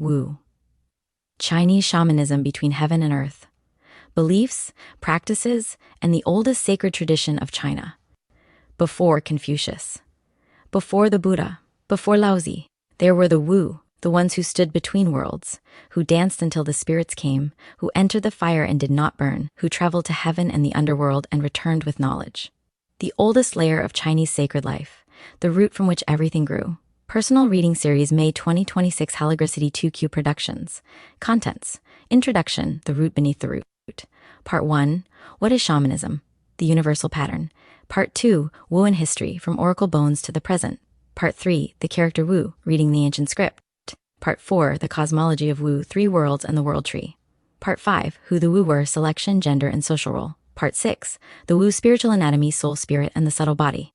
Wu. Chinese shamanism between heaven and earth. Beliefs, practices, and the oldest sacred tradition of China. Before Confucius. Before the Buddha. Before Laozi. There were the Wu, the ones who stood between worlds, who danced until the spirits came, who entered the fire and did not burn, who traveled to heaven and the underworld and returned with knowledge. The oldest layer of Chinese sacred life, the root from which everything grew. Personal Reading Series, May 2026, Haligricity 2Q Productions. Contents. Introduction, The Root Beneath the Root. Part 1, What is Shamanism? The Universal Pattern. Part 2, Wu and History, From Oracle Bones to the Present. Part 3, The Character Wu, Reading the Ancient Script. Part 4, The Cosmology of Wu, 3 Worlds and the World Tree. Part 5, Who the Wu were, Selection, Gender, and Social Role. Part 6, The Wu Spiritual Anatomy, Soul, Spirit, and the Subtle Body.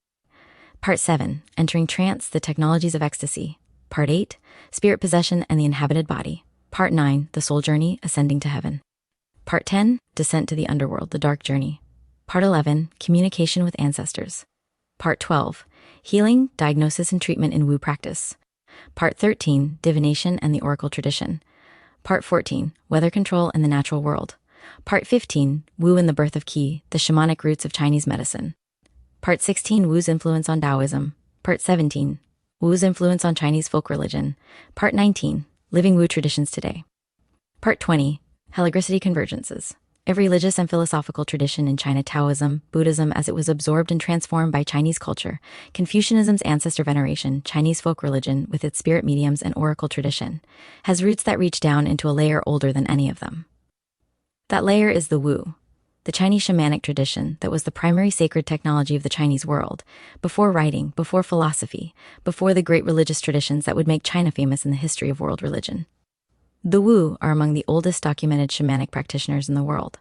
Part 7, Entering Trance, The Technologies of Ecstasy. Part 8, Spirit Possession and the Inhabited Body. Part 9, The Soul Journey, Ascending to Heaven. Part 10, Descent to the Underworld, The Dark Journey. Part 11, Communication with Ancestors. Part 12, Healing, Diagnosis, and Treatment in Wu Practice. Part 13, Divination and the Oracle Tradition. Part 14, Weather Control and the Natural World. Part 15, Wu and the Birth of Qi, The Shamanic Roots of Chinese Medicine. Part 16, Wu's Influence on Taoism. Part 17, Wu's Influence on Chinese Folk Religion. Part 19, Living Wu Traditions Today. Part 20, Haligricity Convergences. Every religious and philosophical tradition in China, Taoism, Buddhism as it was absorbed and transformed by Chinese culture, Confucianism's ancestor veneration, Chinese folk religion with its spirit mediums and oracle tradition, has roots that reach down into a layer older than any of them. That layer is the Wu, the Chinese shamanic tradition that was the primary sacred technology of the Chinese world, before writing, before philosophy, before the great religious traditions that would make China famous in the history of world religion. The Wu are among the oldest documented shamanic practitioners in the world.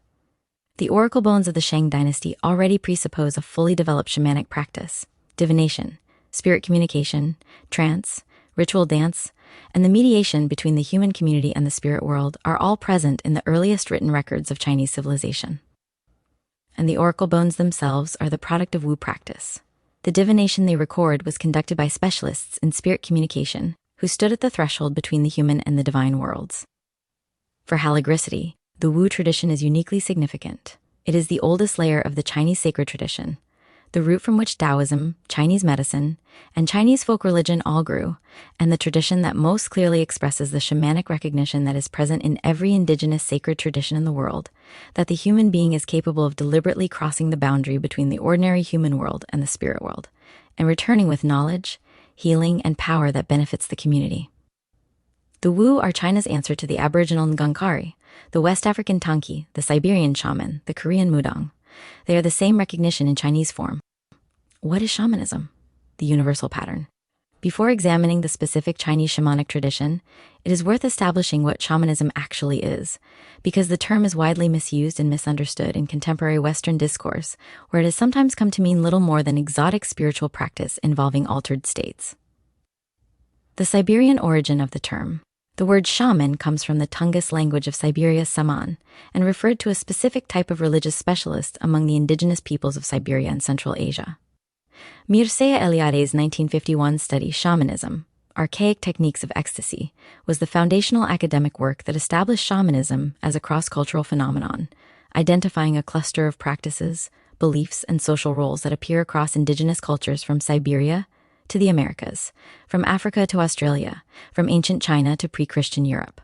The oracle bones of the Shang dynasty already presuppose a fully developed shamanic practice, divination, spirit communication, trance, ritual dance, and the mediation between the human community and the spirit world are all present in the earliest written records of Chinese civilization. And the oracle bones themselves are the product of Wu practice. The divination they record was conducted by specialists in spirit communication, who stood at the threshold between the human and the divine worlds. For Haligricity, the Wu tradition is uniquely significant. It is the oldest layer of the Chinese sacred tradition, the root from which Taoism, Chinese medicine, and Chinese folk religion all grew, and the tradition that most clearly expresses the shamanic recognition that is present in every indigenous sacred tradition in the world, that the human being is capable of deliberately crossing the boundary between the ordinary human world and the spirit world, and returning with knowledge, healing, and power that benefits the community. The Wu are China's answer to the Aboriginal Ngangkari, the West African Tanki, the Siberian shaman, the Korean Mudang. They are the same recognition in Chinese form. What is shamanism? The universal pattern. Before examining the specific Chinese shamanic tradition, it is worth establishing what shamanism actually is, because the term is widely misused and misunderstood in contemporary Western discourse, where it has sometimes come to mean little more than exotic spiritual practice involving altered states. The Siberian origin of the term. The word shaman comes from the Tungus language of Siberia, Saman, and referred to a specific type of religious specialist among the indigenous peoples of Siberia and Central Asia. Mircea Eliade's 1951 study, Shamanism, Archaic Techniques of Ecstasy, was the foundational academic work that established shamanism as a cross-cultural phenomenon, identifying a cluster of practices, beliefs, and social roles that appear across indigenous cultures from Siberia to the Americas, from Africa to Australia, from ancient China to pre-Christian Europe.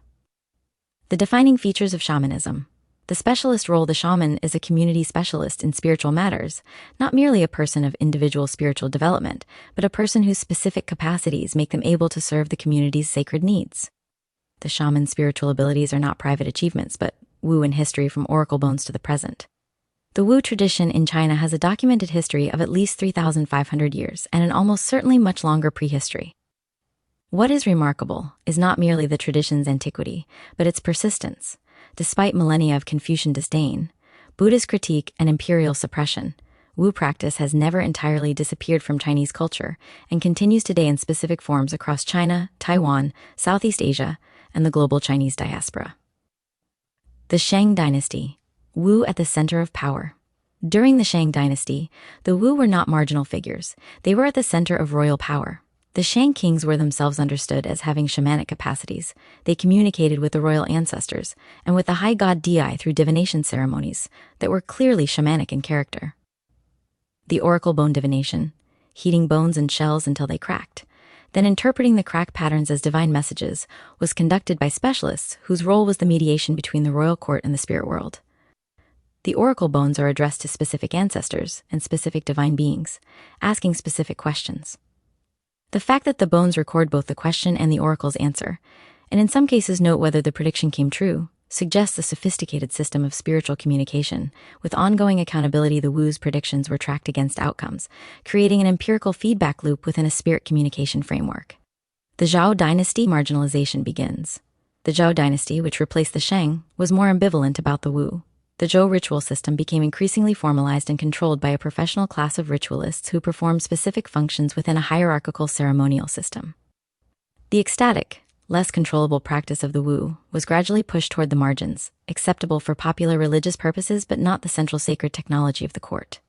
The defining features of shamanism. The specialist role. The shaman is a community specialist in spiritual matters, not merely a person of individual spiritual development, but a person whose specific capacities make them able to serve the community's sacred needs. The shaman's spiritual abilities are not private achievements, but Wu in history from oracle bones to the present. The Wu tradition in China has a documented history of at least 3,500 years and an almost certainly much longer prehistory. What is remarkable is not merely the tradition's antiquity, but its persistence. Despite millennia of Confucian disdain, Buddhist critique, and imperial suppression, Wu practice has never entirely disappeared from Chinese culture and continues today in specific forms across China, Taiwan, Southeast Asia, and the global Chinese diaspora. The Shang dynasty. Wu at the center of power. During the Shang dynasty, the Wu were not marginal figures. They were at the center of royal power. The Shang kings were themselves understood as having shamanic capacities. They communicated with the royal ancestors and with the high god Di through divination ceremonies that were clearly shamanic in character. The oracle bone divination, heating bones and shells until they cracked, then interpreting the crack patterns as divine messages, was conducted by specialists whose role was the mediation between the royal court and the spirit world. The oracle bones are addressed to specific ancestors and specific divine beings, asking specific questions. The fact that the bones record both the question and the oracle's answer, and in some cases note whether the prediction came true, suggests a sophisticated system of spiritual communication. With ongoing accountability, the Wu's predictions were tracked against outcomes, creating an empirical feedback loop within a spirit communication framework. The Zhao dynasty marginalization begins. The Zhao dynasty, which replaced the Shang, was more ambivalent about the Wu. The Zhou ritual system became increasingly formalized and controlled by a professional class of ritualists who performed specific functions within a hierarchical ceremonial system. The ecstatic, less controllable practice of the Wu was gradually pushed toward the margins, acceptable for popular religious purposes but not the central sacred technology of the court.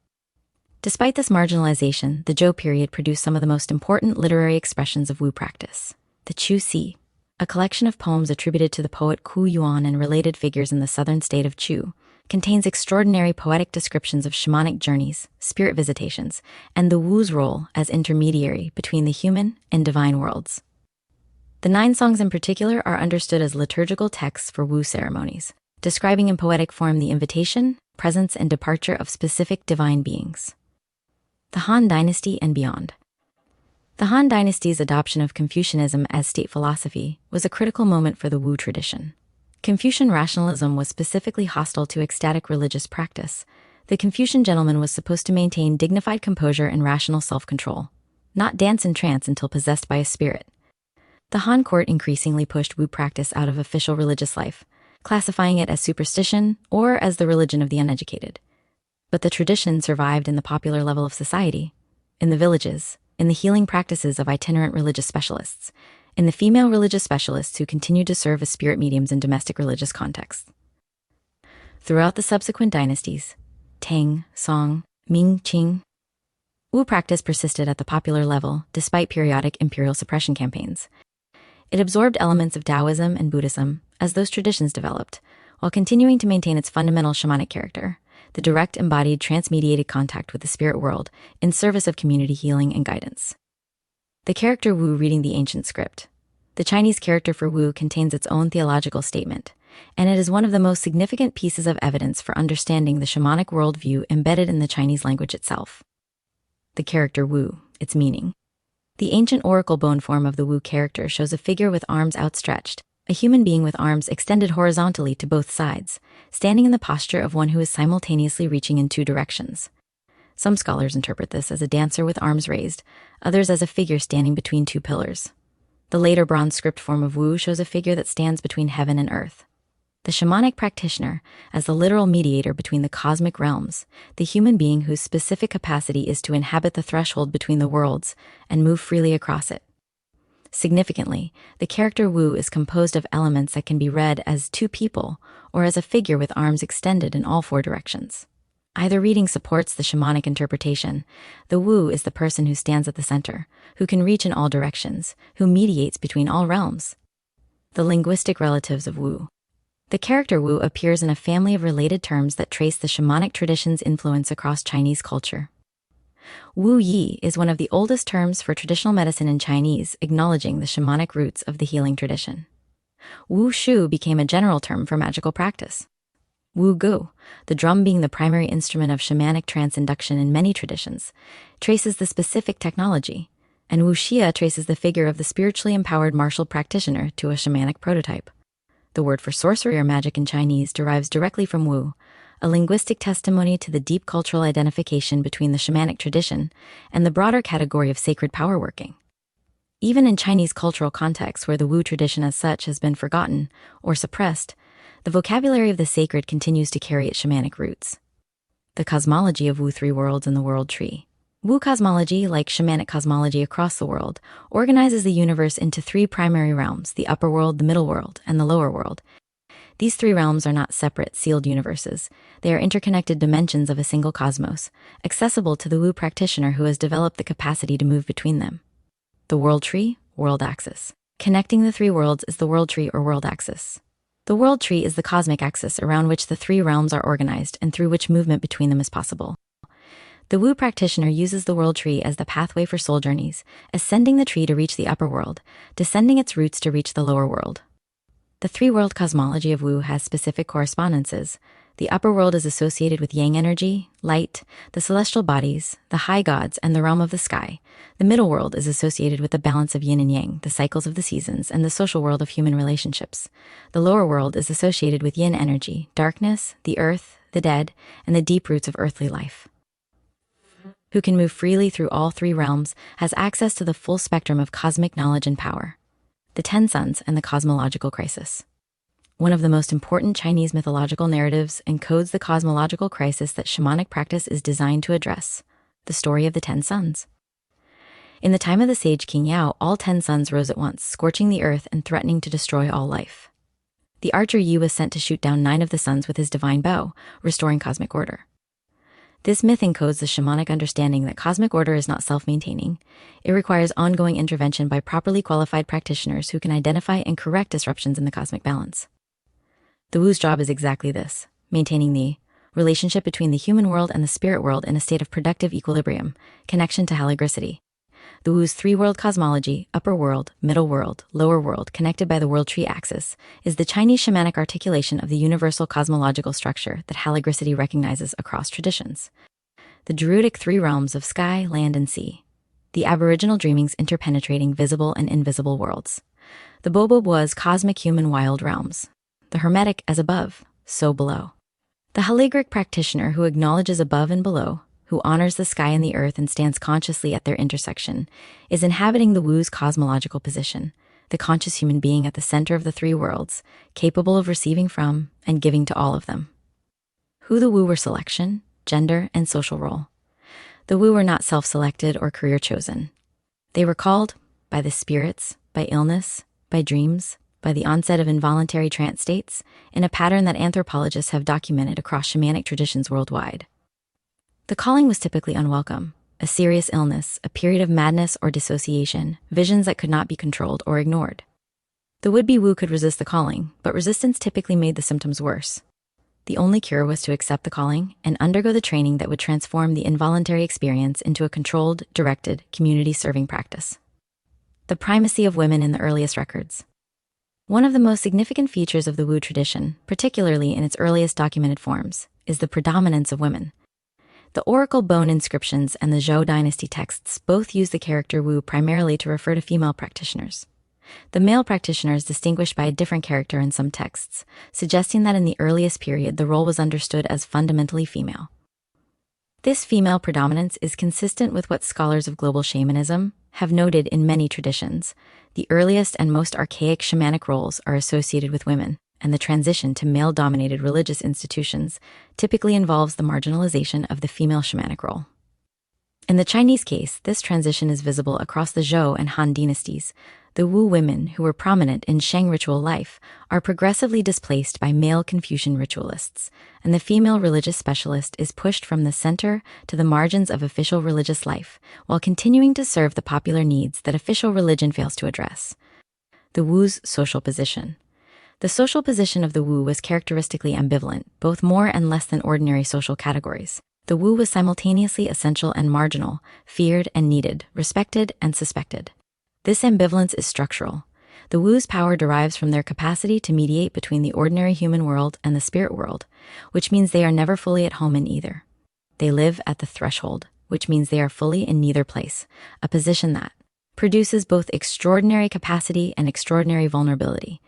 Despite this marginalization, the Zhou period produced some of the most important literary expressions of Wu practice. The Chu Si, a collection of poems attributed to the poet Ku Yuan and related figures in the southern state of Chu, contains extraordinary poetic descriptions of shamanic journeys, spirit visitations, and the Wu's role as intermediary between the human and divine worlds. The 9 songs in particular are understood as liturgical texts for Wu ceremonies, describing in poetic form the invitation, presence, and departure of specific divine beings. The Han Dynasty and beyond. The Han Dynasty's adoption of Confucianism as state philosophy was a critical moment for the Wu tradition. Confucian rationalism was specifically hostile to ecstatic religious practice. The Confucian gentleman was supposed to maintain dignified composure and rational self-control, not dance and trance until possessed by a spirit. The Han court increasingly pushed Wu practice out of official religious life, classifying it as superstition or as the religion of the uneducated. But the tradition survived in the popular level of society, in the villages, in the healing practices of itinerant religious specialists, in the female religious specialists who continued to serve as spirit mediums in domestic religious contexts. Throughout the subsequent dynasties, Tang, Song, Ming, Qing, Wu practice persisted at the popular level despite periodic imperial suppression campaigns. It absorbed elements of Taoism and Buddhism as those traditions developed, while continuing to maintain its fundamental shamanic character, the direct embodied transmediated contact with the spirit world in service of community healing and guidance. The character Wu reading the ancient script. The Chinese character for Wu contains its own theological statement, and it is one of the most significant pieces of evidence for understanding the shamanic worldview embedded in the Chinese language itself. The character Wu, its meaning. The ancient oracle bone form of the Wu character shows a figure with arms outstretched, a human being with arms extended horizontally to both sides, standing in the posture of one who is simultaneously reaching in 2 directions. Some scholars interpret this as a dancer with arms raised, others as a figure standing between 2 pillars. The later bronze script form of Wu shows a figure that stands between heaven and earth. The shamanic practitioner as the literal mediator between the cosmic realms, the human being whose specific capacity is to inhabit the threshold between the worlds and move freely across it. Significantly, the character Wu is composed of elements that can be read as 2 people or as a figure with arms extended in all 4 directions. Either reading supports the shamanic interpretation. The Wu is the person who stands at the center, who can reach in all directions, who mediates between all realms. The linguistic relatives of Wu. The character Wu appears in a family of related terms that trace the shamanic tradition's influence across Chinese culture. Wu Yi is one of the oldest terms for traditional medicine in Chinese, acknowledging the shamanic roots of the healing tradition. Wu Shu became a general term for magical practice. Wu Gu, the drum being the primary instrument of shamanic trance induction in many traditions, traces the specific technology, and Wu Xia traces the figure of the spiritually empowered martial practitioner to a shamanic prototype. The word for sorcery or magic in Chinese derives directly from Wu, a linguistic testimony to the deep cultural identification between the shamanic tradition and the broader category of sacred power working. Even in Chinese cultural contexts where the Wu tradition as such has been forgotten or suppressed, the vocabulary of the sacred continues to carry its shamanic roots. The cosmology of Wu 3 worlds and the world tree. Wu cosmology, like shamanic cosmology across the world, organizes the universe into 3 primary realms, the upper world, the middle world, and the lower world. These 3 realms are not separate, sealed universes. They are interconnected dimensions of a single cosmos, accessible to the Wu practitioner who has developed the capacity to move between them. The world tree, world axis. Connecting the three worlds is the world tree or world axis. The world tree is the cosmic axis around which the three realms are organized and through which movement between them is possible. The Wu practitioner uses the world tree as the pathway for soul journeys, ascending the tree to reach the upper world, descending its roots to reach the lower world. The three-world cosmology of Wu has specific correspondences. The upper world is associated with yang energy, light, the celestial bodies, the high gods, and the realm of the sky. The middle world is associated with the balance of yin and yang, the cycles of the seasons, and the social world of human relationships. The lower world is associated with yin energy, darkness, the earth, the dead, and the deep roots of earthly life. Who can move freely through all three realms, has access to the full spectrum of cosmic knowledge and power. The 10 Suns and the Cosmological Crisis. One of the most important Chinese mythological narratives encodes the cosmological crisis that shamanic practice is designed to address, the story of the 10 Suns. In the time of the sage King Yao, all 10 suns rose at once, scorching the earth and threatening to destroy all life. The archer Yi was sent to shoot down 9 of the suns with his divine bow, restoring cosmic order. This myth encodes the shamanic understanding that cosmic order is not self-maintaining. It requires ongoing intervention by properly qualified practitioners who can identify and correct disruptions in the cosmic balance. The Wu's job is exactly this, maintaining the relationship between the human world and the spirit world in a state of productive equilibrium, connection to halagricity. The Wu's three-world cosmology, upper world, middle world, lower world, connected by the world tree axis, is the Chinese shamanic articulation of the universal cosmological structure that halagricity recognizes across traditions. The Druidic three realms of sky, land, and sea. The Aboriginal dreamings interpenetrating visible and invisible worlds. The Boboboa's cosmic human wild realms. The Hermetic as above, so below. The haligric practitioner who acknowledges above and below, who honors the sky and the earth and stands consciously at their intersection, is inhabiting the Wu's cosmological position, the conscious human being at the center of the three worlds, capable of receiving from and giving to all of them. Who the Wu were: selection, gender, and social role. The Wu were not self-selected or career-chosen. They were called by the spirits, by illness, by dreams, by the onset of involuntary trance states, in a pattern that anthropologists have documented across shamanic traditions worldwide. The calling was typically unwelcome: a serious illness, a period of madness or dissociation, visions that could not be controlled or ignored. The would-be Wu could resist the calling, but resistance typically made the symptoms worse. The only cure was to accept the calling and undergo the training that would transform the involuntary experience into a controlled, directed, community-serving practice. The primacy of women in the earliest records. One of the most significant features of the Wu tradition, particularly in its earliest documented forms, is the predominance of women. The oracle bone inscriptions and the Zhou dynasty texts both use the character Wu primarily to refer to female practitioners. The male practitioner is distinguished by a different character in some texts, suggesting that in the earliest period the role was understood as fundamentally female. This female predominance is consistent with what scholars of global shamanism have noted in many traditions. The earliest and most archaic shamanic roles are associated with women, and the transition to male-dominated religious institutions typically involves the marginalization of the female shamanic role. In the Chinese case, this transition is visible across the Zhou and Han dynasties. The Wu women, who were prominent in Shang ritual life, are progressively displaced by male Confucian ritualists, and the female religious specialist is pushed from the center to the margins of official religious life, while continuing to serve the popular needs that official religion fails to address. The Wu's social position. The social position of the Wu was characteristically ambivalent, both more and less than ordinary social categories. The Wu was simultaneously essential and marginal, feared and needed, respected and suspected. This ambivalence is structural. The Wu's power derives from their capacity to mediate between the ordinary human world and the spirit world, which means they are never fully at home in either. They live at the threshold, which means they are fully in neither place, a position that produces both extraordinary capacity and extraordinary vulnerability.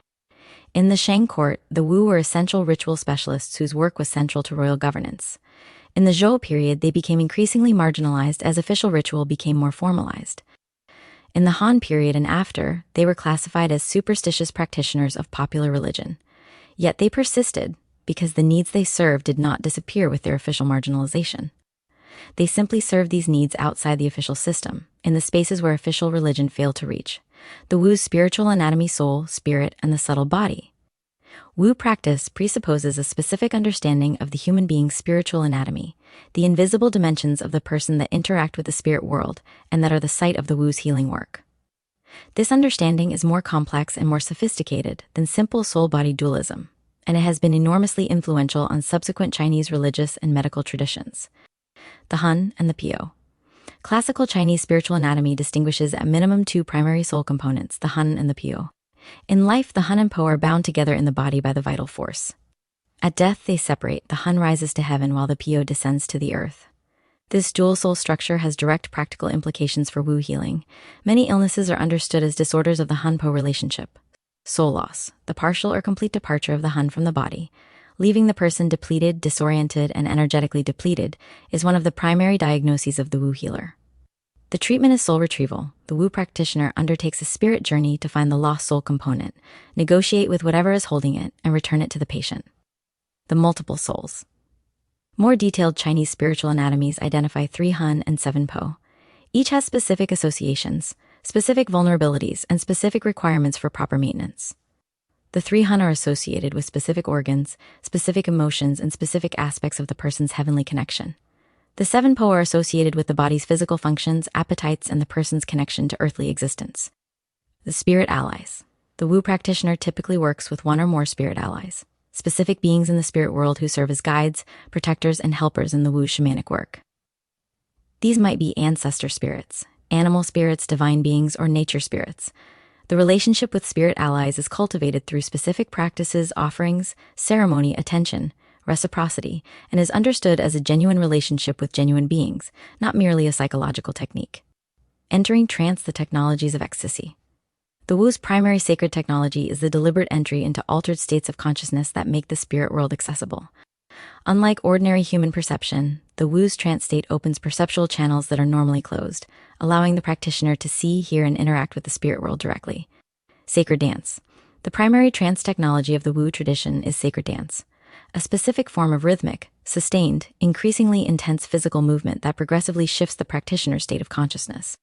In the Shang court, the Wu were essential ritual specialists whose work was central to royal governance. In the Zhou period, they became increasingly marginalized as official ritual became more formalized. In the Han period and after, they were classified as superstitious practitioners of popular religion. Yet they persisted because the needs they served did not disappear with their official marginalization. They simply served these needs outside the official system, in the spaces where official religion failed to reach. The Wu's spiritual anatomy, soul, spirit, and the subtle body. Wu practice presupposes a specific understanding of the human being's spiritual anatomy, the invisible dimensions of the person that interact with the spirit world and that are the site of the Wu's healing work. This understanding is more complex and more sophisticated than simple soul-body dualism, and it has been enormously influential on subsequent Chinese religious and medical traditions. The Hun and the Piu. Classical Chinese spiritual anatomy distinguishes at minimum two primary soul components, the Hun and the Piu. In life, the Hun and Po are bound together in the body by the vital force. At death, they separate. The Hun rises to heaven while the Piu descends to the earth. This dual soul structure has direct practical implications for Wu healing. Many illnesses are understood as disorders of the Hun-Po relationship. Soul loss, the partial or complete departure of the Hun from the body, leaving the person depleted, disoriented, and energetically depleted, is one of the primary diagnoses of the Wu healer. The treatment is soul retrieval. The Wu practitioner undertakes a spirit journey to find the lost soul component, negotiate with whatever is holding it, and return it to the patient. The multiple souls. More detailed Chinese spiritual anatomies identify 3 Hun and 7 Po. Each has specific associations, specific vulnerabilities, and specific requirements for proper maintenance. The 3 Hun are associated with specific organs, specific emotions, and specific aspects of the person's heavenly connection. The 7 Po are associated with the body's physical functions, appetites, and the person's connection to earthly existence. The spirit allies. The Wu practitioner typically works with one or more spirit allies, specific beings in the spirit world who serve as guides, protectors, and helpers in the Wu shamanic work. These might be ancestor spirits, animal spirits, divine beings, or nature spirits. The relationship with spirit allies is cultivated through specific practices, offerings, ceremony, attention, reciprocity, and is understood as a genuine relationship with genuine beings, not merely a psychological technique. Entering trance, the technologies of ecstasy. The Wu's primary sacred technology is the deliberate entry into altered states of consciousness that make the spirit world accessible. Unlike ordinary human perception, the Wu's trance state opens perceptual channels that are normally closed, allowing the practitioner to see, hear, and interact with the spirit world directly. Sacred dance. The primary trance technology of the Wu tradition is sacred dance, a specific form of rhythmic, sustained, increasingly intense physical movement that progressively shifts the practitioner's state of consciousness.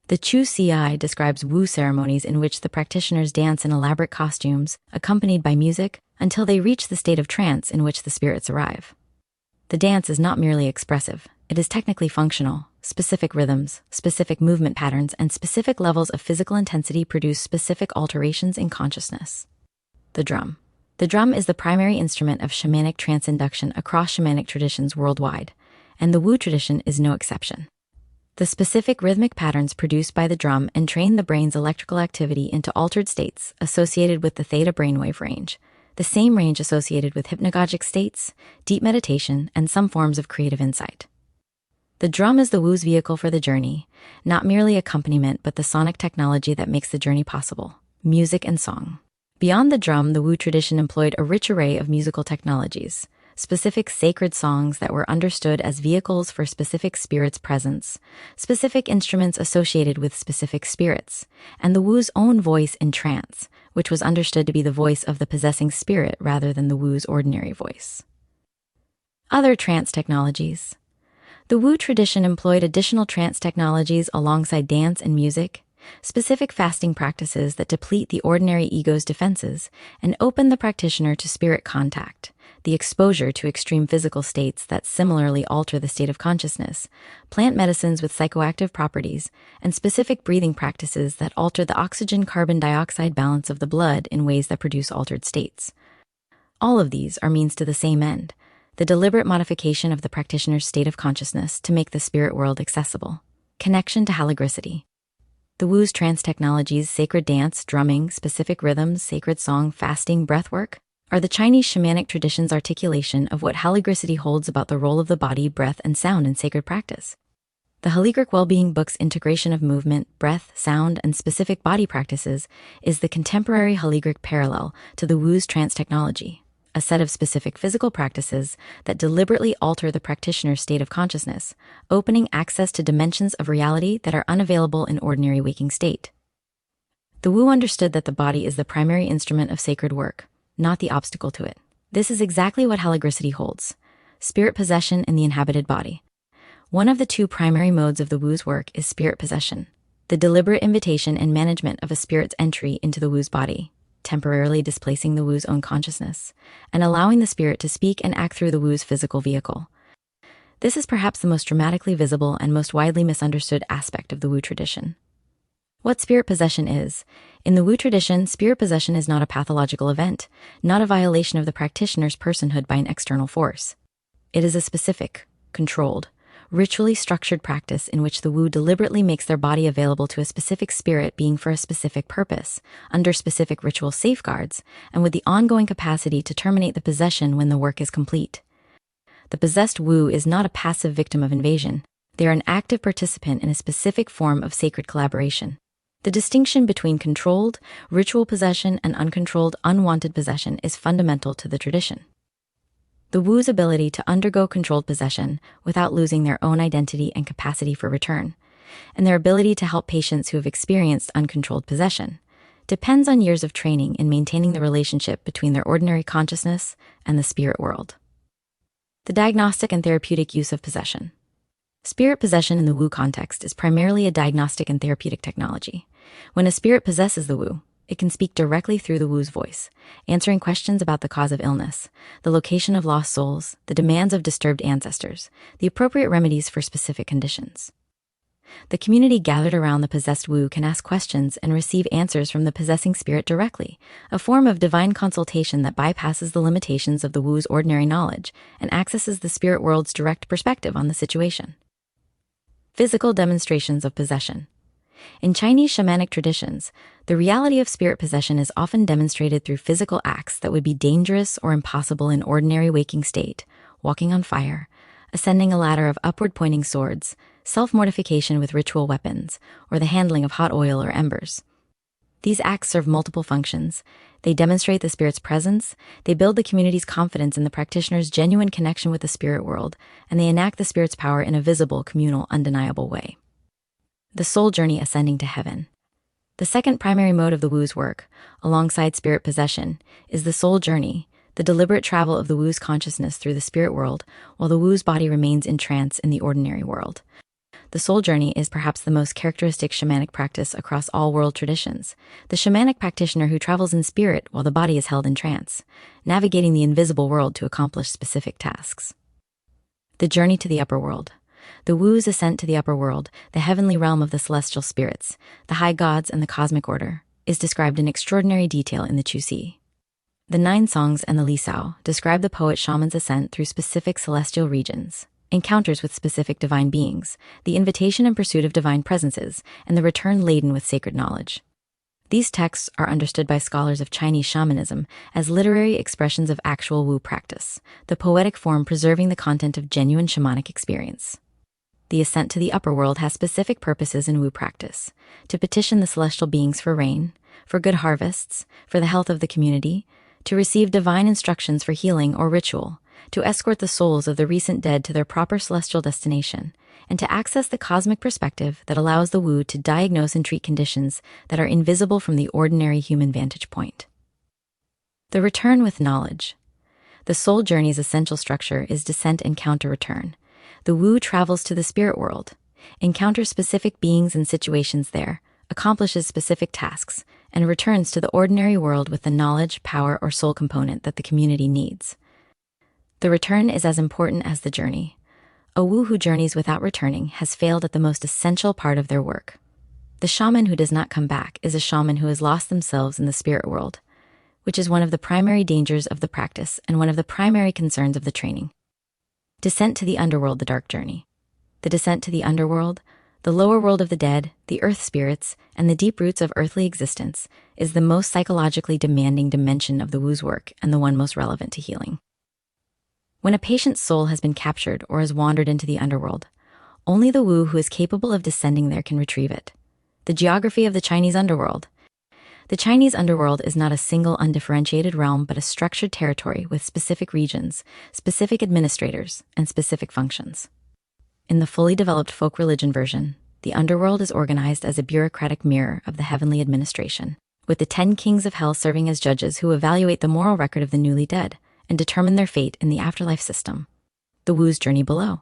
The Chu Ci describes Wu ceremonies in which the practitioners dance in elaborate costumes, accompanied by music, until they reach the state of trance in which the spirits arrive. The dance is not merely expressive, it is technically functional. Specific rhythms, specific movement patterns, and specific levels of physical intensity produce specific alterations in consciousness. The drum. The drum is the primary instrument of shamanic trance induction across shamanic traditions worldwide, and the Wu tradition is no exception. The specific rhythmic patterns produced by the drum entrain the brain's electrical activity into altered states associated with the theta brainwave range, the same range associated with hypnagogic states, deep meditation, and some forms of creative insight. The drum is the Wu's vehicle for the journey, not merely accompaniment but the sonic technology that makes the journey possible, music and song. Beyond the drum, the Wu tradition employed a rich array of musical technologies, specific sacred songs that were understood as vehicles for specific spirits' presence, specific instruments associated with specific spirits, and the Wu's own voice in trance, which was understood to be the voice of the possessing spirit rather than the Wu's ordinary voice. Other trance technologies. The Wu tradition employed additional trance technologies alongside dance and music, specific fasting practices that deplete the ordinary ego's defenses and open the practitioner to spirit contact, the exposure to extreme physical states that similarly alter the state of consciousness, plant medicines with psychoactive properties, and specific breathing practices that alter the oxygen-carbon dioxide balance of the blood in ways that produce altered states. All of these are means to the same end, the deliberate modification of the practitioner's state of consciousness to make the spirit world accessible. Connection to holographicity. The Wu's trance technologies, sacred dance, drumming, specific rhythms, sacred song, fasting, breathwork, are the Chinese shamanic tradition's articulation of what holographicity holds about the role of the body, breath, and sound in sacred practice. The Holigric Wellbeing Book's integration of movement, breath, sound, and specific body practices is the contemporary Holigric parallel to the Wu's trance technology, a set of specific physical practices that deliberately alter the practitioner's state of consciousness, opening access to dimensions of reality that are unavailable in ordinary waking state. The Wu understood that the body is the primary instrument of sacred work, not the obstacle to it. This is exactly what holographicity holds: spirit possession in the inhabited body. One of the two primary modes of the Wu's work is spirit possession, the deliberate invitation and management of a spirit's entry into the Wu's body, temporarily displacing the Wu's own consciousness, and allowing the spirit to speak and act through the Wu's physical vehicle. This is perhaps the most dramatically visible and most widely misunderstood aspect of the Wu tradition. What spirit possession is. In the Wu tradition, spirit possession is not a pathological event, not a violation of the practitioner's personhood by an external force. It is a specific, controlled, ritually structured practice in which the Wu deliberately makes their body available to a specific spirit being for a specific purpose, under specific ritual safeguards, and with the ongoing capacity to terminate the possession when the work is complete. The possessed Wu is not a passive victim of invasion. They are an active participant in a specific form of sacred collaboration. The distinction between controlled, ritual possession and uncontrolled, unwanted possession is fundamental to the tradition. The Wu's ability to undergo controlled possession without losing their own identity and capacity for return, and their ability to help patients who have experienced uncontrolled possession, depends on years of training in maintaining the relationship between their ordinary consciousness and the spirit world. The diagnostic and therapeutic use of possession. Spirit possession in the Wu context is primarily a diagnostic and therapeutic technology. When a spirit possesses the Wu, it can speak directly through the Wu's voice, answering questions about the cause of illness, the location of lost souls, the demands of disturbed ancestors, the appropriate remedies for specific conditions. The community gathered around the possessed Wu can ask questions and receive answers from the possessing spirit directly, a form of divine consultation that bypasses the limitations of the Wu's ordinary knowledge and accesses the spirit world's direct perspective on the situation. Physical demonstrations of possession. In Chinese shamanic traditions, the reality of spirit possession is often demonstrated through physical acts that would be dangerous or impossible in ordinary waking state: walking on fire, ascending a ladder of upward-pointing swords, self-mortification with ritual weapons, or the handling of hot oil or embers. These acts serve multiple functions. They demonstrate the spirit's presence, they build the community's confidence in the practitioner's genuine connection with the spirit world, and they enact the spirit's power in a visible, communal, undeniable way. The soul journey ascending to heaven. The second primary mode of the Wu's work, alongside spirit possession, is the soul journey, the deliberate travel of the Wu's consciousness through the spirit world while the Wu's body remains in trance in the ordinary world. The soul journey is perhaps the most characteristic shamanic practice across all world traditions. The shamanic practitioner who travels in spirit while the body is held in trance, navigating the invisible world to accomplish specific tasks. The journey to the upper world. The Wu's ascent to the upper world, the heavenly realm of the celestial spirits, the high gods and the cosmic order, is described in extraordinary detail in the Chuxi. The 9 songs and the Li Sao describe the poet shaman's ascent through specific celestial regions, encounters with specific divine beings, the invitation and pursuit of divine presences, and the return laden with sacred knowledge. These texts are understood by scholars of Chinese shamanism as literary expressions of actual Wu practice, the poetic form preserving the content of genuine shamanic experience. The ascent to the upper world has specific purposes in Wu practice: to petition the celestial beings for rain, for good harvests, for the health of the community, to receive divine instructions for healing or ritual, to escort the souls of the recent dead to their proper celestial destination, and to access the cosmic perspective that allows the Wu to diagnose and treat conditions that are invisible from the ordinary human vantage point. The return with knowledge. The soul journey's essential structure is descent and counter-return. The Wu travels to the spirit world, encounters specific beings and situations there, accomplishes specific tasks, and returns to the ordinary world with the knowledge, power, or soul component that the community needs. The return is as important as the journey. A Wu who journeys without returning has failed at the most essential part of their work. The shaman who does not come back is a shaman who has lost themselves in the spirit world, which is one of the primary dangers of the practice and one of the primary concerns of the training. Descent to the underworld, the dark journey. The descent to the underworld, the lower world of the dead, the earth spirits, and the deep roots of earthly existence, is the most psychologically demanding dimension of the Wu's work and the one most relevant to healing. When a patient's soul has been captured or has wandered into the underworld, only the Wu who is capable of descending there can retrieve it. The geography of the Chinese underworld. The Chinese underworld is not a single undifferentiated realm but a structured territory with specific regions, specific administrators, and specific functions. In the fully developed folk religion version, the underworld is organized as a bureaucratic mirror of the heavenly administration, with the 10 kings of hell serving as judges who evaluate the moral record of the newly dead and determine their fate in the afterlife system. The Wu's journey below.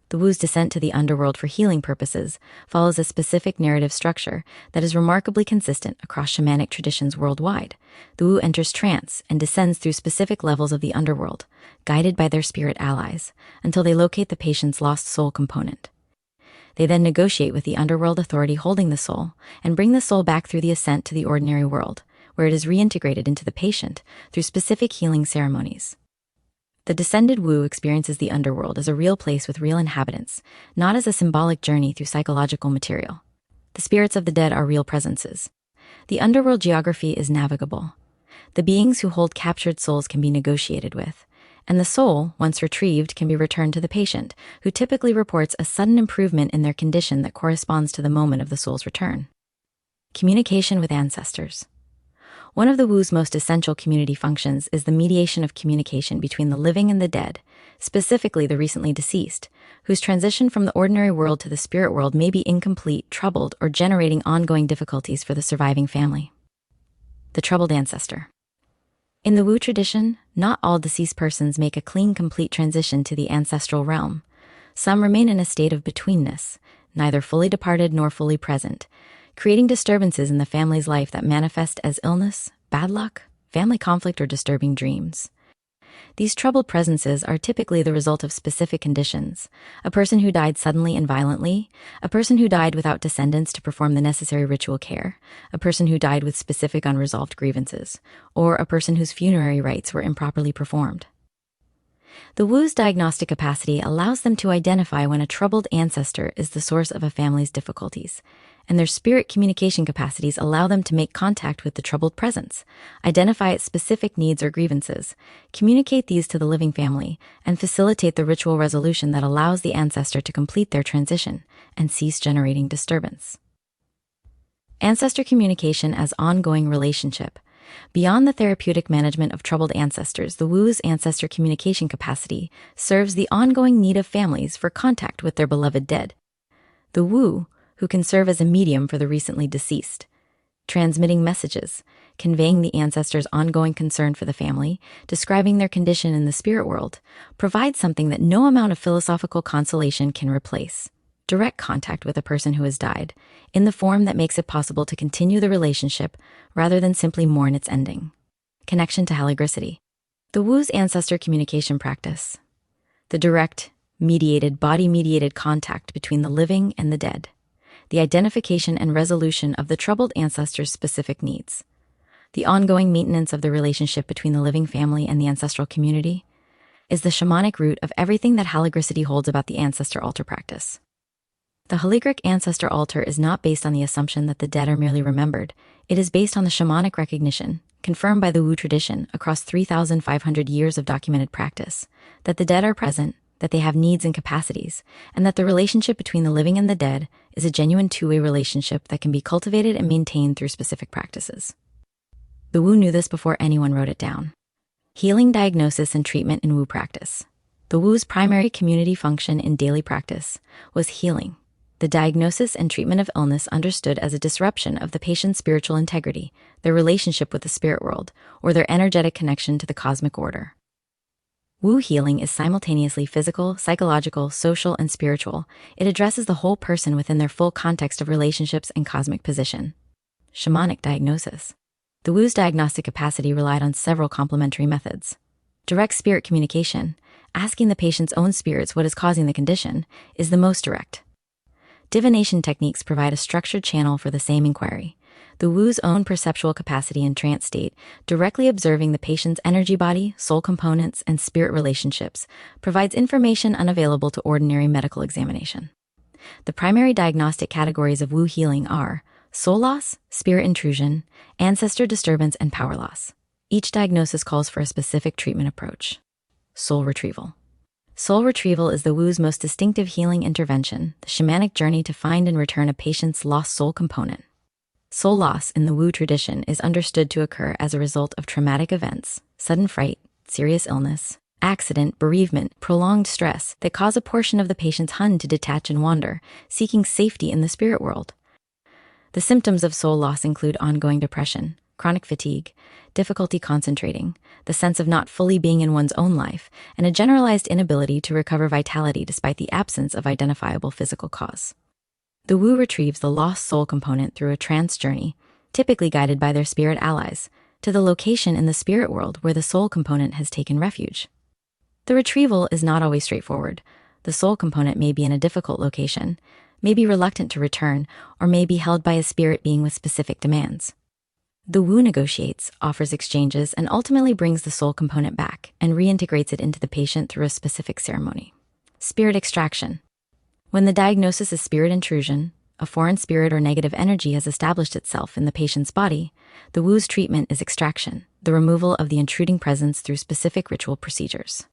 The Wu's descent to the underworld for healing purposes follows a specific narrative structure that is remarkably consistent across shamanic traditions worldwide. The Wu enters trance and descends through specific levels of the underworld, guided by their spirit allies, until they locate the patient's lost soul component. They then negotiate with the underworld authority holding the soul and bring the soul back through the ascent to the ordinary world, where it is reintegrated into the patient through specific healing ceremonies. The descended Wu experiences the underworld as a real place with real inhabitants, not as a symbolic journey through psychological material. The spirits of the dead are real presences. The underworld geography is navigable. The beings who hold captured souls can be negotiated with, and the soul, once retrieved, can be returned to the patient, who typically reports a sudden improvement in their condition that corresponds to the moment of the soul's return. Communication with ancestors. One of the Wu's most essential community functions is the mediation of communication between the living and the dead, specifically the recently deceased, whose transition from the ordinary world to the spirit world may be incomplete, troubled, or generating ongoing difficulties for the surviving family. The troubled ancestor. In the Wu tradition, not all deceased persons make a clean, complete transition to the ancestral realm. Some remain in a state of betweenness, neither fully departed nor fully present, creating disturbances in the family's life that manifest as illness, bad luck, family conflict, or disturbing dreams. These troubled presences are typically the result of specific conditions: a person who died suddenly and violently, a person who died without descendants to perform the necessary ritual care, a person who died with specific unresolved grievances, or a person whose funerary rites were improperly performed. The Wu's diagnostic capacity allows them to identify when a troubled ancestor is the source of a family's difficulties, and their spirit communication capacities allow them to make contact with the troubled presence, identify its specific needs or grievances, communicate these to the living family, and facilitate the ritual resolution that allows the ancestor to complete their transition and cease generating disturbance. Ancestor communication as ongoing relationship. Beyond the therapeutic management of troubled ancestors, the Wu's ancestor communication capacity serves the ongoing need of families for contact with their beloved dead. The Wu, who can serve as a medium for the recently deceased, transmitting messages, conveying the ancestors' ongoing concern for the family, describing their condition in the spirit world, provides something that no amount of philosophical consolation can replace: direct contact with a person who has died, in the form that makes it possible to continue the relationship rather than simply mourn its ending. Connection to holographicity. The Wu's ancestor communication practice. The direct, mediated, body-mediated contact between the living and the dead. The identification and resolution of the troubled ancestor's specific needs. The ongoing maintenance of the relationship between the living family and the ancestral community is the shamanic root of everything that holographicity holds about the ancestor altar practice. The hologric ancestor altar is not based on the assumption that the dead are merely remembered. It is based on the shamanic recognition, confirmed by the Wu tradition across 3,500 years of documented practice, that the dead are present, that they have needs and capacities, and that the relationship between the living and the dead is a genuine two-way relationship that can be cultivated and maintained through specific practices. The Wu knew this before anyone wrote it down. Healing, diagnosis, and treatment in Wu practice. The Wu's primary community function in daily practice was healing, the diagnosis and treatment of illness understood as a disruption of the patient's spiritual integrity, their relationship with the spirit world, or their energetic connection to the cosmic order. Wu healing is simultaneously physical, psychological, social, and spiritual. It addresses the whole person within their full context of relationships and cosmic position. Shamanic diagnosis. The Wu's diagnostic capacity relied on several complementary methods. Direct spirit communication, asking the patient's own spirits what is causing the condition, is the most direct. Divination techniques provide a structured channel for the same inquiry. The Wu's own perceptual capacity in trance state, directly observing the patient's energy body, soul components, and spirit relationships, provides information unavailable to ordinary medical examination. The primary diagnostic categories of Wu healing are soul loss, spirit intrusion, ancestor disturbance, and power loss. Each diagnosis calls for a specific treatment approach. Soul retrieval. Soul retrieval is the Wu's most distinctive healing intervention, the shamanic journey to find and return a patient's lost soul component. Soul loss in the Wu tradition is understood to occur as a result of traumatic events, sudden fright, serious illness, accident, bereavement, prolonged stress that cause a portion of the patient's hun to detach and wander, seeking safety in the spirit world. The symptoms of soul loss include ongoing depression, chronic fatigue, difficulty concentrating, the sense of not fully being in one's own life, and a generalized inability to recover vitality despite the absence of identifiable physical cause. The Wu retrieves the lost soul component through a trance journey, typically guided by their spirit allies, to the location in the spirit world where the soul component has taken refuge. The retrieval is not always straightforward. The soul component may be in a difficult location, may be reluctant to return, or may be held by a spirit being with specific demands. The Wu negotiates, offers exchanges, and ultimately brings the soul component back and reintegrates it into the patient through a specific ceremony. Spirit extraction. When the diagnosis is spirit intrusion, a foreign spirit or negative energy has established itself in the patient's body, the Wu's treatment is extraction, the removal of the intruding presence through specific ritual procedures.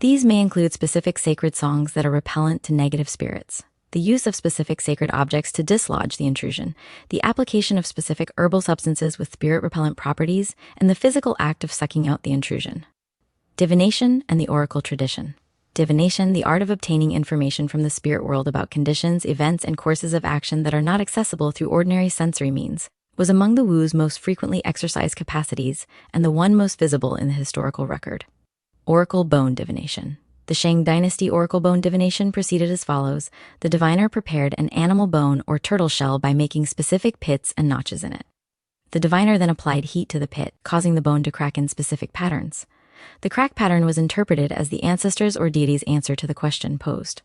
These may include specific sacred songs that are repellent to negative spirits, the use of specific sacred objects to dislodge the intrusion, the application of specific herbal substances with spirit-repellent properties, and the physical act of sucking out the intrusion. Divination and the oracle tradition. Divination, the art of obtaining information from the spirit world about conditions, events, and courses of action that are not accessible through ordinary sensory means, was among the Wu's most frequently exercised capacities and the one most visible in the historical record. Oracle bone divination. The Shang dynasty oracle bone divination proceeded as follows. The diviner prepared an animal bone or turtle shell by making specific pits and notches in it. The diviner then applied heat to the pit, causing the bone to crack in specific patterns. The crack pattern was interpreted as the ancestors or deity's answer to the question posed.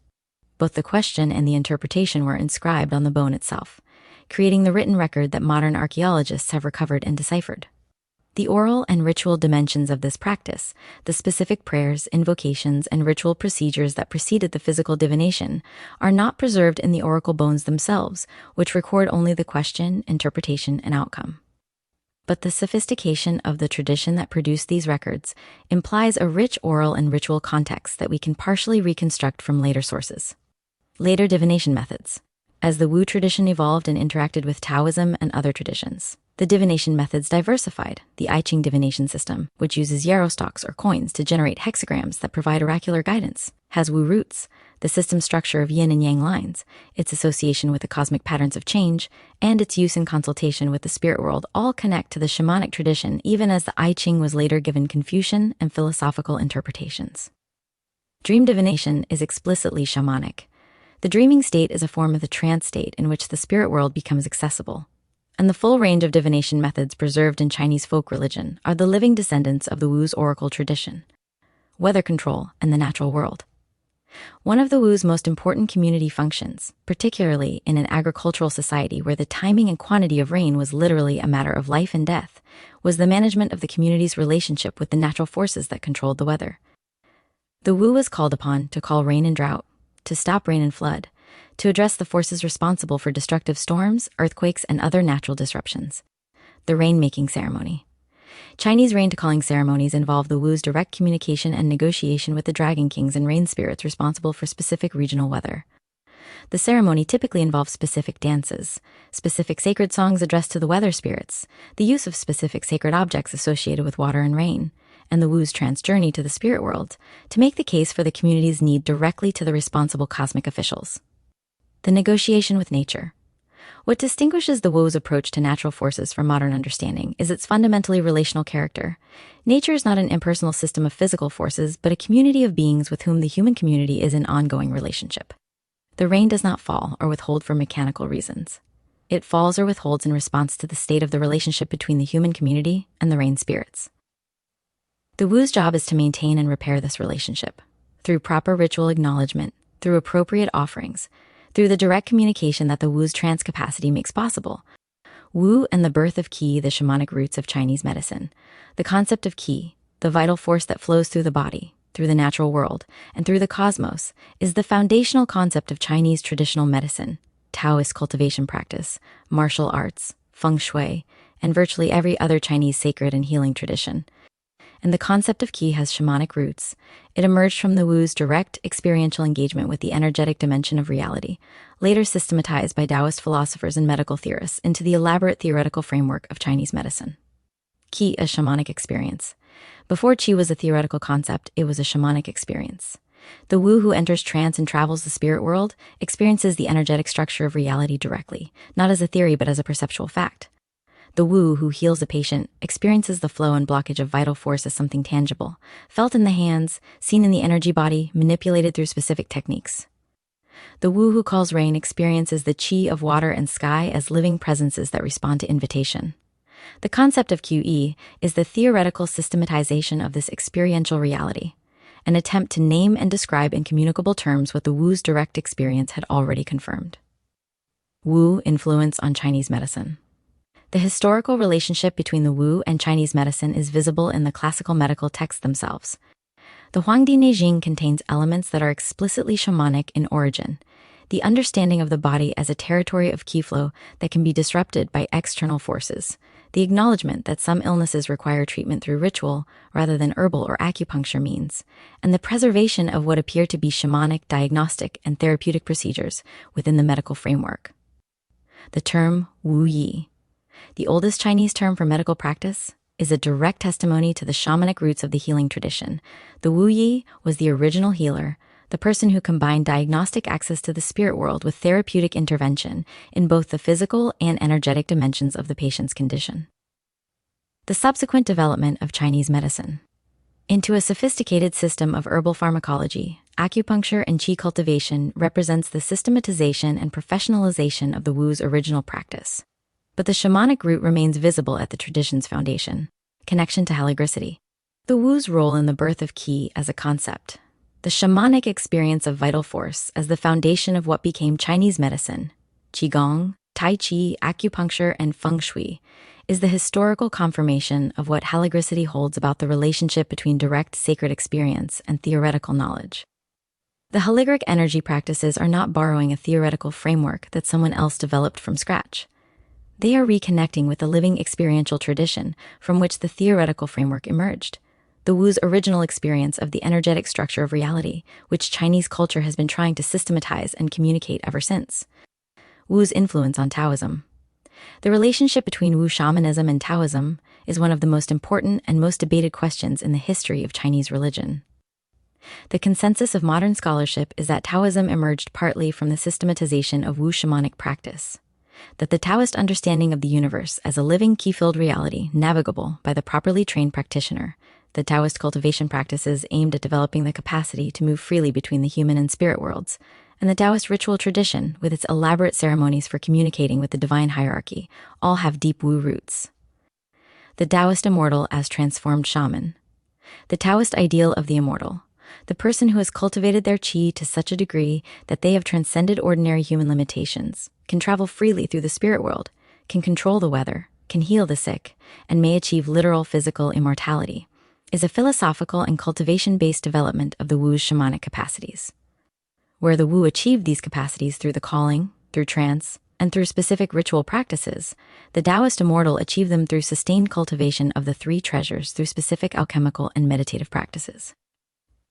Both the question and the interpretation were inscribed on the bone itself, creating the written record that modern archaeologists have recovered and deciphered. The oral and ritual dimensions of this practice, the specific prayers, invocations, and ritual procedures that preceded the physical divination, are not preserved in the oracle bones themselves, which record only the question, interpretation, and outcome. But the sophistication of the tradition that produced these records implies a rich oral and ritual context that we can partially reconstruct from later sources. Later divination methods. As the Wu tradition evolved and interacted with Taoism and other traditions, the divination methods diversified. The I Ching divination system, which uses yarrow stalks or coins to generate hexagrams that provide oracular guidance, has Wu roots. The system structure of yin and yang lines, its association with the cosmic patterns of change, and its use in consultation with the spirit world all connect to the shamanic tradition, even as the I Ching was later given Confucian and philosophical interpretations. Dream divination is explicitly shamanic. The dreaming state is a form of the trance state in which the spirit world becomes accessible. And the full range of divination methods preserved in Chinese folk religion are the living descendants of the Wu's oracle tradition. Weather control and the natural world. One of the Wu's most important community functions, particularly in an agricultural society where the timing and quantity of rain was literally a matter of life and death, was the management of the community's relationship with the natural forces that controlled the weather. The Wu was called upon to call rain and drought, to stop rain and flood, to address the forces responsible for destructive storms, earthquakes, and other natural disruptions. The rain-making ceremony. Chinese rain-to-calling ceremonies involve the Wu's direct communication and negotiation with the dragon kings and rain spirits responsible for specific regional weather. The ceremony typically involves specific dances, specific sacred songs addressed to the weather spirits, the use of specific sacred objects associated with water and rain, and the Wu's trance journey to the spirit world to make the case for the community's need directly to the responsible cosmic officials. The negotiation with nature. What distinguishes the Wu's approach to natural forces from modern understanding is its fundamentally relational character. Nature is not an impersonal system of physical forces, but a community of beings with whom the human community is in ongoing relationship. The rain does not fall or withhold for mechanical reasons. It falls or withholds in response to the state of the relationship between the human community and the rain spirits. The Wu's job is to maintain and repair this relationship through proper ritual acknowledgement, through appropriate offerings, through the direct communication that the Wu's trance capacity makes possible. Wu and the birth of Qi, the shamanic roots of Chinese medicine. The concept of Qi, the vital force that flows through the body, through the natural world, and through the cosmos, is the foundational concept of Chinese traditional medicine, Taoist cultivation practice, martial arts, feng shui, and virtually every other Chinese sacred and healing tradition. And the concept of Qi has shamanic roots. It emerged from the Wu's direct experiential engagement with the energetic dimension of reality, later systematized by Taoist philosophers and medical theorists into the elaborate theoretical framework of Chinese medicine. Qi, a shamanic experience. Before Qi was a theoretical concept, it was a shamanic experience. The Wu who enters trance and travels the spirit world experiences the energetic structure of reality directly, not as a theory but as a perceptual fact. The Wu who heals a patient experiences the flow and blockage of vital force as something tangible, felt in the hands, seen in the energy body, manipulated through specific techniques. The Wu who calls rain experiences the Qi of water and sky as living presences that respond to invitation. The concept of QE is the theoretical systematization of this experiential reality. an attempt to name and describe in communicable terms what the Wu's direct experience had already confirmed. Wu influence on Chinese medicine. The historical relationship between the Wu and Chinese medicine is visible in the classical medical texts themselves. The Huangdi Neijing contains elements that are explicitly shamanic in origin, the understanding of the body as a territory of qi flow that can be disrupted by external forces, the acknowledgement that some illnesses require treatment through ritual rather than herbal or acupuncture means, and the preservation of what appear to be shamanic diagnostic and therapeutic procedures within the medical framework. The term Wu Yi, the oldest Chinese term for medical practice, is a direct testimony to the shamanic roots of the healing tradition. The Wu Yi was the original healer, the person who combined diagnostic access to the spirit world with therapeutic intervention in both the physical and energetic dimensions of the patient's condition. The subsequent development of Chinese medicine into a sophisticated system of herbal pharmacology, acupuncture and qi cultivation represents the systematization and professionalization of the Wu's original practice. But the shamanic root remains visible at the tradition's foundation, connection to haligricity. The Wu's role in the birth of qi as a concept, the shamanic experience of vital force as the foundation of what became Chinese medicine, qigong, tai chi, acupuncture, and feng shui, is the historical confirmation of what haligricity holds about the relationship between direct sacred experience and theoretical knowledge. The haligric energy practices are not borrowing a theoretical framework that someone else developed from scratch. They are reconnecting with the living experiential tradition from which the theoretical framework emerged, the Wu's original experience of the energetic structure of reality, which Chinese culture has been trying to systematize and communicate ever since. Wu's influence on Taoism. The relationship between Wu shamanism and Taoism is one of the most important and most debated questions in the history of Chinese religion. The consensus of modern scholarship is that Taoism emerged partly from the systematization of Wu shamanic practice, that the Taoist understanding of the universe as a living qi-filled reality navigable by the properly trained practitioner, the Taoist cultivation practices aimed at developing the capacity to move freely between the human and spirit worlds, and the Taoist ritual tradition with its elaborate ceremonies for communicating with the divine hierarchy all have deep Wu roots. The Taoist immortal as transformed shaman. The Taoist ideal of the immortal, the person who has cultivated their qi to such a degree that they have transcended ordinary human limitations, can travel freely through the spirit world, can control the weather, can heal the sick, and may achieve literal physical immortality, is a philosophical and cultivation-based development of the Wu's shamanic capacities. Where the Wu achieved these capacities through the calling, through trance, and through specific ritual practices, the Taoist immortal achieved them through sustained cultivation of the three treasures through specific alchemical and meditative practices.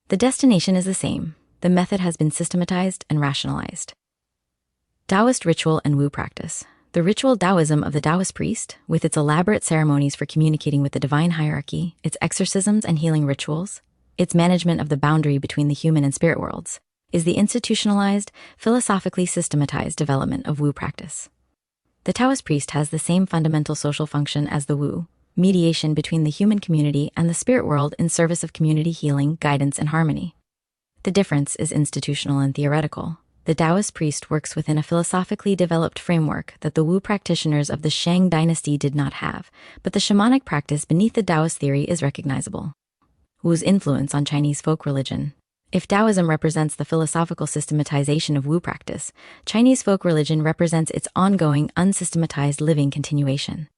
The destination is the same. The method has been systematized and rationalized. Taoist ritual and Wu practice. The ritual Taoism of the Taoist priest, with its elaborate ceremonies for communicating with the divine hierarchy, its exorcisms and healing rituals, its management of the boundary between the human and spirit worlds, is the institutionalized, philosophically systematized development of Wu practice. The Taoist priest has the same fundamental social function as the Wu, mediation between the human community and the spirit world in service of community healing, guidance, and harmony. The difference is institutional and theoretical. The Taoist priest works within a philosophically developed framework that the Wu practitioners of the Shang dynasty did not have, but the shamanic practice beneath the Taoist theory is recognizable. Wu's influence on Chinese folk religion. If Taoism represents the philosophical systematization of Wu practice, Chinese folk religion represents its ongoing, unsystematized living continuation.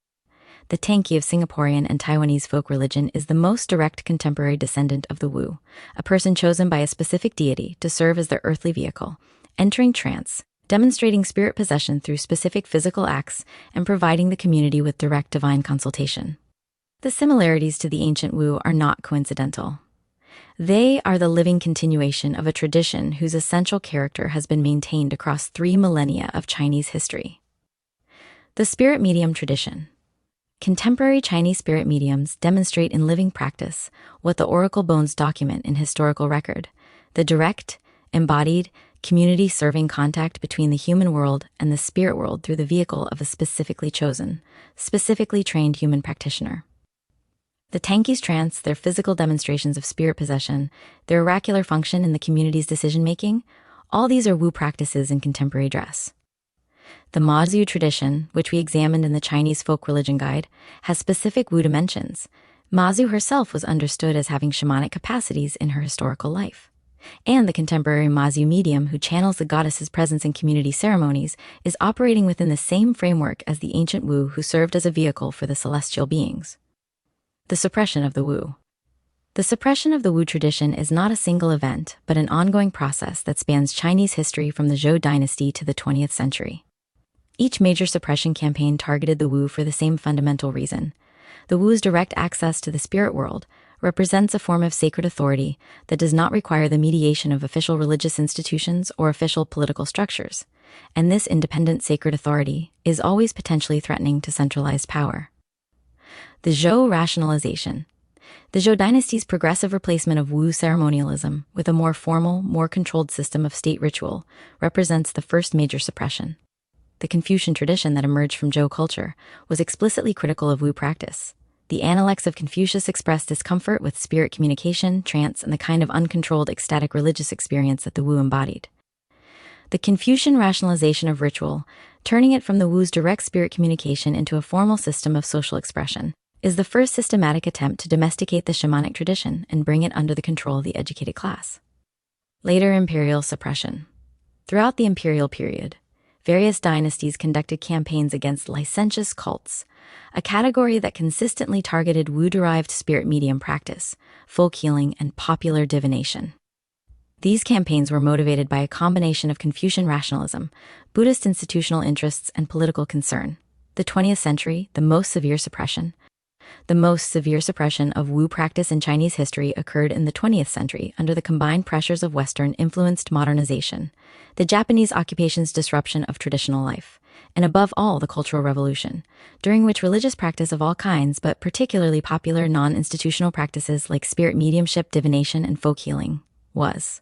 The Tangki of Singaporean and Taiwanese folk religion is the most direct contemporary descendant of the Wu, a person chosen by a specific deity to serve as their earthly vehicle, entering trance, demonstrating spirit possession through specific physical acts, and providing the community with direct divine consultation. The similarities to the ancient Wu are not coincidental. They are the living continuation of a tradition whose essential character has been maintained across 3 millennia of Chinese history. The spirit medium tradition. Contemporary Chinese spirit mediums demonstrate in living practice what the oracle bones document in historical record, the direct, embodied, community-serving contact between the human world and the spirit world through the vehicle of a specifically chosen, specifically trained human practitioner. The Tangki's trance, their physical demonstrations of spirit possession, their oracular function in the community's decision-making, all these are Wu practices in contemporary dress. The Mazu tradition, which we examined in the Chinese Folk Religion Guide, has specific Wu dimensions. Mazu herself was understood as having shamanic capacities in her historical life. And the contemporary Mazu medium who channels the goddess's presence in community ceremonies is operating within the same framework as the ancient Wu who served as a vehicle for the celestial beings. The suppression of the Wu. The suppression of the Wu tradition is not a single event, but an ongoing process that spans Chinese history from the Zhou dynasty to the 20th century. Each major suppression campaign targeted the Wu for the same fundamental reason. The Wu's direct access to the spirit world represents a form of sacred authority that does not require the mediation of official religious institutions or official political structures, and this independent sacred authority is always potentially threatening to centralized power. The Zhou rationalization. The Zhou dynasty's progressive replacement of Wu ceremonialism with a more formal, more controlled system of state ritual represents the first major suppression. The Confucian tradition that emerged from Zhou culture was explicitly critical of Wu practice. The Analects of Confucius expressed discomfort with spirit communication, trance, and the kind of uncontrolled ecstatic religious experience that the Wu embodied. The Confucian rationalization of ritual, turning it from the Wu's direct spirit communication into a formal system of social expression, is the first systematic attempt to domesticate the shamanic tradition and bring it under the control of the educated class. Later imperial suppression. Throughout the imperial period, various dynasties conducted campaigns against licentious cults, a category that consistently targeted Wu-derived spirit medium practice, folk healing, and popular divination. These campaigns were motivated by a combination of Confucian rationalism, Buddhist institutional interests, and political concern. The 20th century, the most severe suppression of Wu practice in Chinese history occurred in the 20th century under the combined pressures of Western-influenced modernization, the Japanese occupation's disruption of traditional life, and above all the Cultural Revolution, during which religious practice of all kinds, but particularly popular non-institutional practices like spirit mediumship, divination, and folk healing, was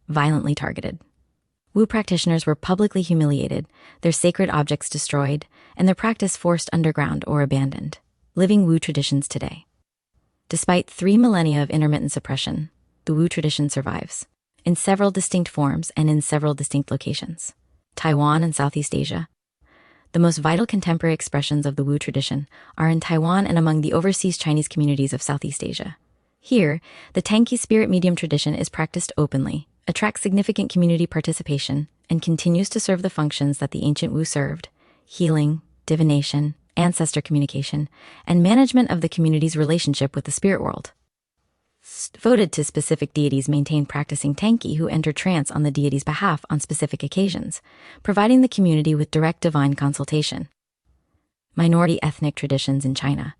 violently targeted. Wu practitioners were publicly humiliated, their sacred objects destroyed, and their practice forced underground or abandoned. Living Wu traditions today. Despite 3 millennia of intermittent suppression, the Wu tradition survives, in several distinct forms and in several distinct locations. Taiwan and Southeast Asia. The most vital contemporary expressions of the Wu tradition are in Taiwan and among the overseas Chinese communities of Southeast Asia. Here, the Tanqi spirit medium tradition is practiced openly, attracts significant community participation, and continues to serve the functions that the ancient Wu served: healing, divination, ancestor communication, and management of the community's relationship with the spirit world. Devoted to specific deities maintain practicing Tanqi who enter trance on the deity's behalf on specific occasions, providing the community with direct divine consultation. Minority ethnic traditions in China.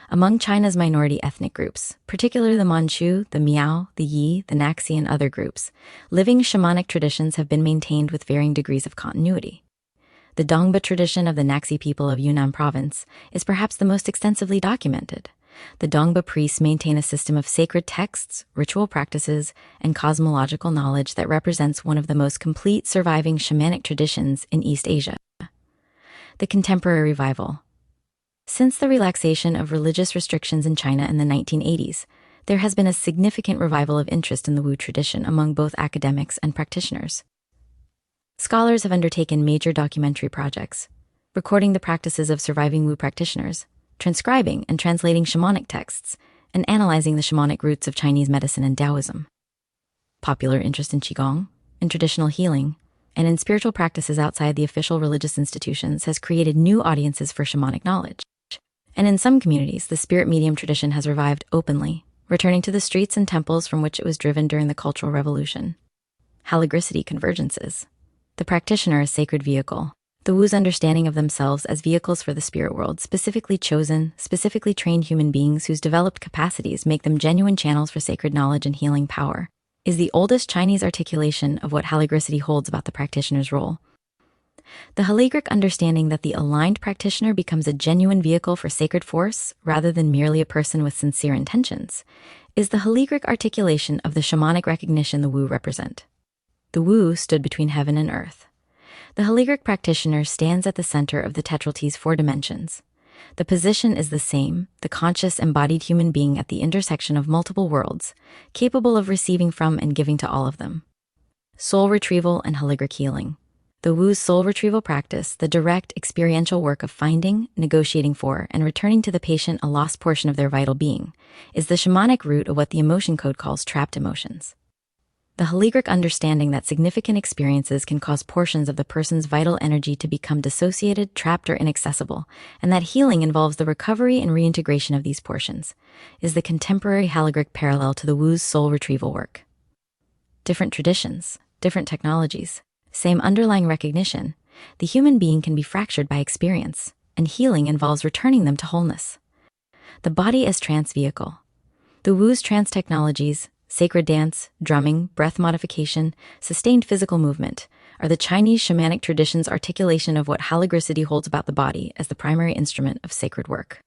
Among China's minority ethnic groups, particularly the Manchu, the Miao, the Yi, the Naxi, and other groups, living shamanic traditions have been maintained with varying degrees of continuity. The Dongba tradition of the Naxi people of Yunnan province is perhaps the most extensively documented. The Dongba priests maintain a system of sacred texts, ritual practices, and cosmological knowledge that represents one of the most complete surviving shamanic traditions in East Asia. The contemporary revival. Since the relaxation of religious restrictions in China in the 1980s, there has been a significant revival of interest in the Wu tradition among both academics and practitioners. Scholars have undertaken major documentary projects, recording the practices of surviving Wu practitioners, transcribing and translating shamanic texts, and analyzing the shamanic roots of Chinese medicine and Taoism. Popular interest in Qigong, in traditional healing, and in spiritual practices outside the official religious institutions has created new audiences for shamanic knowledge. And in some communities, the spirit medium tradition has revived openly, returning to the streets and temples from which it was driven during the Cultural Revolution. Halagricity convergences. The practitioner is sacred vehicle. The Wu's understanding of themselves as vehicles for the spirit world, specifically chosen, specifically trained human beings whose developed capacities make them genuine channels for sacred knowledge and healing power, is the oldest Chinese articulation of what halagricity holds about the practitioner's role. The haligric understanding that the aligned practitioner becomes a genuine vehicle for sacred force rather than merely a person with sincere intentions is the haligric articulation of the shamanic recognition the Wu represent. The Wu stood between heaven and earth. The haligric practitioner stands at the center of the tetralty's 4 dimensions. The position is the same, the conscious embodied human being at the intersection of multiple worlds, capable of receiving from and giving to all of them. Soul retrieval and haligric healing. The Wu's soul retrieval practice, the direct experiential work of finding, negotiating for, and returning to the patient a lost portion of their vital being, is the shamanic root of what the emotion code calls trapped emotions. The holistic understanding that significant experiences can cause portions of the person's vital energy to become dissociated, trapped, or inaccessible, and that healing involves the recovery and reintegration of these portions, is the contemporary holistic parallel to the Wu's soul retrieval work. Different traditions, different technologies, same underlying recognition, the human being can be fractured by experience, and healing involves returning them to wholeness. The body as trance vehicle. The Wu's trance technologies, sacred dance, drumming, breath modification, sustained physical movement, are the Chinese shamanic tradition's articulation of what holographicity holds about the body as the primary instrument of sacred work.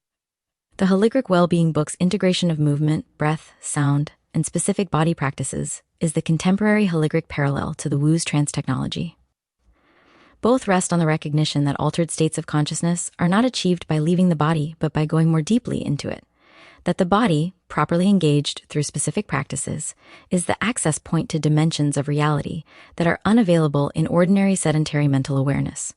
The Holistic Well-Being book's integration of movement, breath, sound, and specific body practices is the contemporary holistic parallel to the Wu's trance technology. Both rest on the recognition that altered states of consciousness are not achieved by leaving the body, but by going more deeply into it. That the body, properly engaged through specific practices, is the access point to dimensions of reality that are unavailable in ordinary sedentary mental awareness.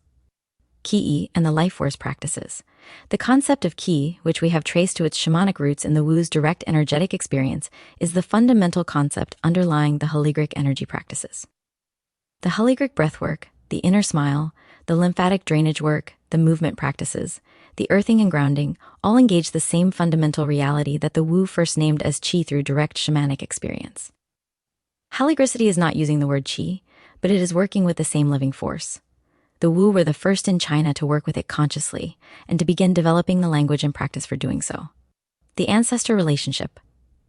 Qi and the life force practices. The concept of qi, which we have traced to its shamanic roots in the Wu's direct energetic experience, is the fundamental concept underlying the holistic energy practices. The holistic breathwork, the inner smile, the lymphatic drainage work, the movement practices, the earthing and grounding, all engage the same fundamental reality that the Wu first named as qi through direct shamanic experience. Holographicity is not using the word qi, but it is working with the same living force. The Wu were the first in China to work with it consciously and to begin developing the language and practice for doing so. The ancestor relationship.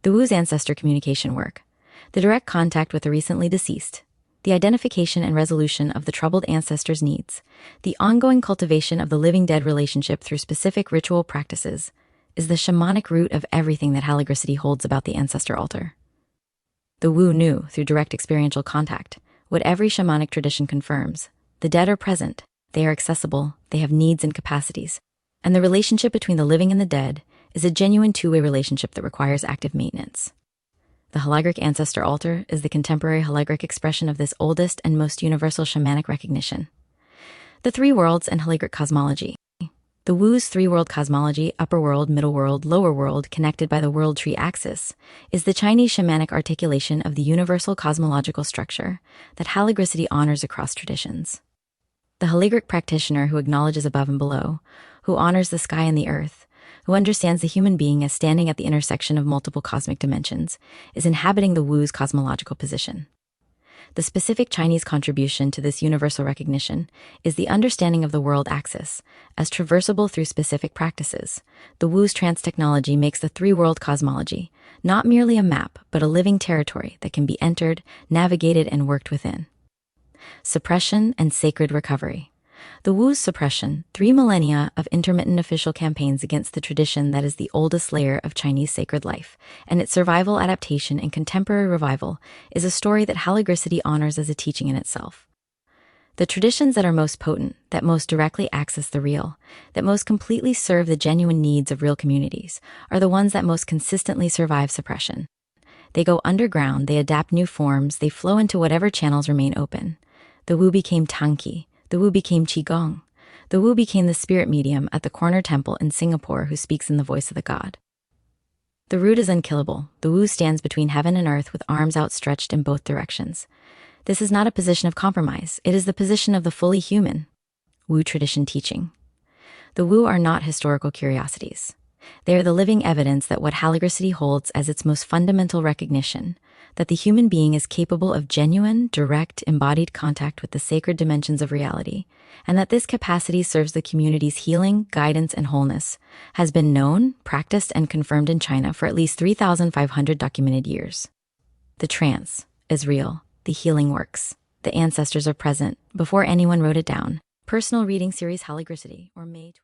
The Wu's ancestor communication work. The direct contact with the recently deceased. The identification and resolution of the troubled ancestors' needs. The ongoing cultivation of the living-dead relationship through specific ritual practices is the shamanic root of everything that holographicity holds about the ancestor altar. The Wu knew, through direct experiential contact, what every shamanic tradition confirms. The dead are present, they are accessible, they have needs and capacities, and the relationship between the living and the dead is a genuine two-way relationship that requires active maintenance. The holistic ancestor altar is the contemporary holistic expression of this oldest and most universal shamanic recognition. The three worlds and holistic cosmology. The Wu's three-world cosmology, upper world, middle world, lower world, connected by the world tree axis, is the Chinese shamanic articulation of the universal cosmological structure that holographicity honors across traditions. The holistic practitioner who acknowledges above and below, who honors the sky and the earth, who understands the human being as standing at the intersection of multiple cosmic dimensions, is inhabiting the Wu's cosmological position. The specific Chinese contribution to this universal recognition is the understanding of the world axis as traversable through specific practices. The Wu's trance technology makes the three-world cosmology not merely a map, but a living territory that can be entered, navigated, and worked within. Suppression and sacred recovery. The Wu's suppression, 3 millennia of intermittent official campaigns against the tradition that is the oldest layer of Chinese sacred life, and its survival, adaptation, and contemporary revival is a story that holographicity honors as a teaching in itself. The traditions that are most potent, that most directly access the real, that most completely serve the genuine needs of real communities, are the ones that most consistently survive suppression. They go underground, they adapt new forms, they flow into whatever channels remain open. The Wu became Tangqi. The Wu became Qigong. The Wu became the spirit medium at the corner temple in Singapore who speaks in the voice of the god. The root is unkillable. The Wu stands between heaven and earth with arms outstretched in both directions. This is not a position of compromise. It is the position of the fully human. Wu tradition teaching. The Wu are not historical curiosities. They are the living evidence that what holographicity holds as its most fundamental recognition, that the human being is capable of genuine, direct, embodied contact with the sacred dimensions of reality, and that this capacity serves the community's healing, guidance, and wholeness, has been known, practiced, and confirmed in China for at least 3,500 documented years. The trance is real. The healing works. The ancestors are present before anyone wrote it down. Personal reading series Holographicity, or May